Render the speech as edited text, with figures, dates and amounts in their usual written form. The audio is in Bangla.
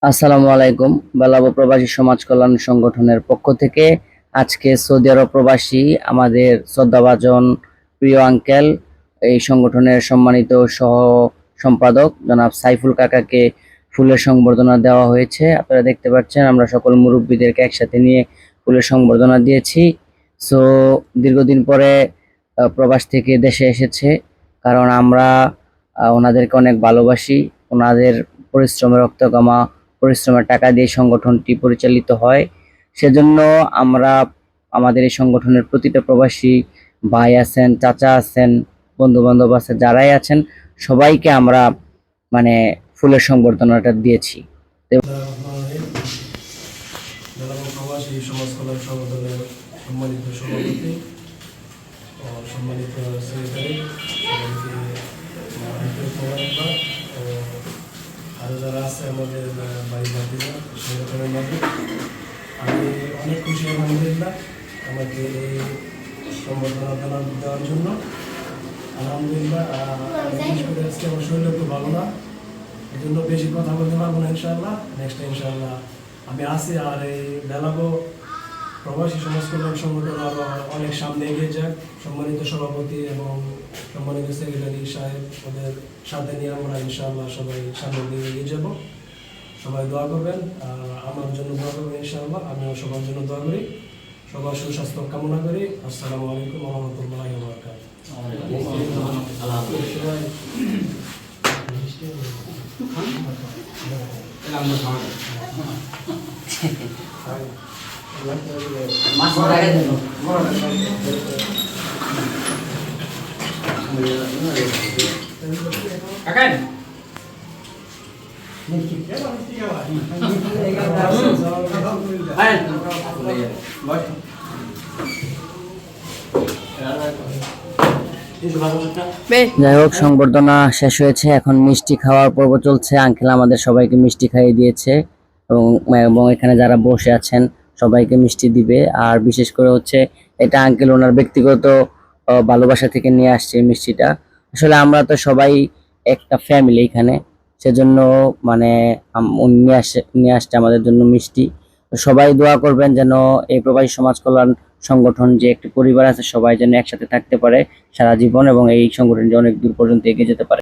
আসসালামু আলাইকুম। বেলাবো প্রবাসী সমাজ কল্যাণ সংগঠনের পক্ষ থেকে আজকে সৌদি আরব প্রবাসী আমাদের শ্রদ্ধাভাজন প্রিয় আঙ্কেল, এই সংগঠনের সম্মানিত সহ সম্পাদক জনাব সাইফুল কাকাকে ফুলের সংবর্ধনা দেওয়া হয়েছে। আপনারা দেখতে পাচ্ছেন আমরা সকল মুরব্বীদেরকে একসাথে নিয়ে ফুলের সংবর্ধনা দিয়েছি। সো দীর্ঘদিন পরে প্রবাস থেকে দেশে এসেছে, কারণ আমরা ওনাদেরকে অনেক ভালোবাসি। ওনাদের পরিশ্রমের রক্তগামা, পরিশ্রমের টাকা দিয়ে সংগঠনটি পরিচালিত হয়। সেজন্য আমরা আমাদের এই সংগঠনের প্রতিটা প্রবাসী ভাই আছেন, চাচা আছেন, বন্ধু বান্ধব আছে, যারাই আছেন সবাইকে আমরা মানে ফুলের সংবর্ধনাটা দিয়েছি। প্রবাসী সমাজ কল্যাণ সংগঠনের সম্মানিত সভাপতি ও সম্মানিত সেক্রেটারি, আরও যারা আছে আমাদের ভাই ভাতিজা সংগঠনের মাঝে, আমি অনেক খুশি আলহামদুলিল্লাহ আমাকে এই সম্বর্ধনা দেওয়ার জন্য। আলহামদুলিল্লাহ বিশেষ করে আজকে আমার শরীর একটু ভালো না, এই জন্য বেশি কথা বলতে পারবো না। ইনশাআল্লাহ নেক্সট ইনশাআল্লাহ আমি আসি। আর এই বেলাবো প্রবাসী সমাজ কল্যাণ সংগঠন আরও অনেক সামনে এগিয়ে যাক। সম্মানিত সভাপতি এবং সম্মানিত সেক্রেটারি সাহেব ওদের সাথে নিয়ে আমরা ইনশাআল্লাহ সবাই সামনের দিকে এগিয়ে যাব। সবাই দোয়া করবেন, আমার জন্য দোয়া করবেন ইনশাআল্লাহ। আমিও সবার জন্য দোয়া করি, সবার সুস্বাস্থ্য কামনা করি। আসসালামু আলাইকুম ওয়া রাহমাতুল্লাহি ওয়া বারাকাতুহু। যাই হোক, সংবর্ধনা শেষ হয়েছে, এখন মিষ্টি খাওয়ার পর্ব চলছে। আঙ্কেল আমাদের সবাইকে মিষ্টি খাইয়ে দিয়েছে এবং এখানে যারা বসে আছেন সবাইকে মিষ্টি দিবে। আর বিশেষ করে হচ্ছে এটা আঙ্কেল ওনার ব্যক্তিগত ভালোবাসা থেকে নিয়ে আসছে এই মিষ্টিটা। আসলে আমরা তো সবাই একটা ফ্যামিলি এখানে, সেজন্য মানে উনি নিয়ে আসছে আমাদের জন্য মিষ্টি। তো সবাই দোয়া করবেন যেন এই প্রবাসী সমাজ কল্যাণ সংগঠন যে একটি পরিবার আছে, সবাই যেন একসাথে থাকতে পারে সারা জীবন এবং এই সংগঠনটি অনেক দূর পর্যন্ত এগিয়ে যেতে পারে।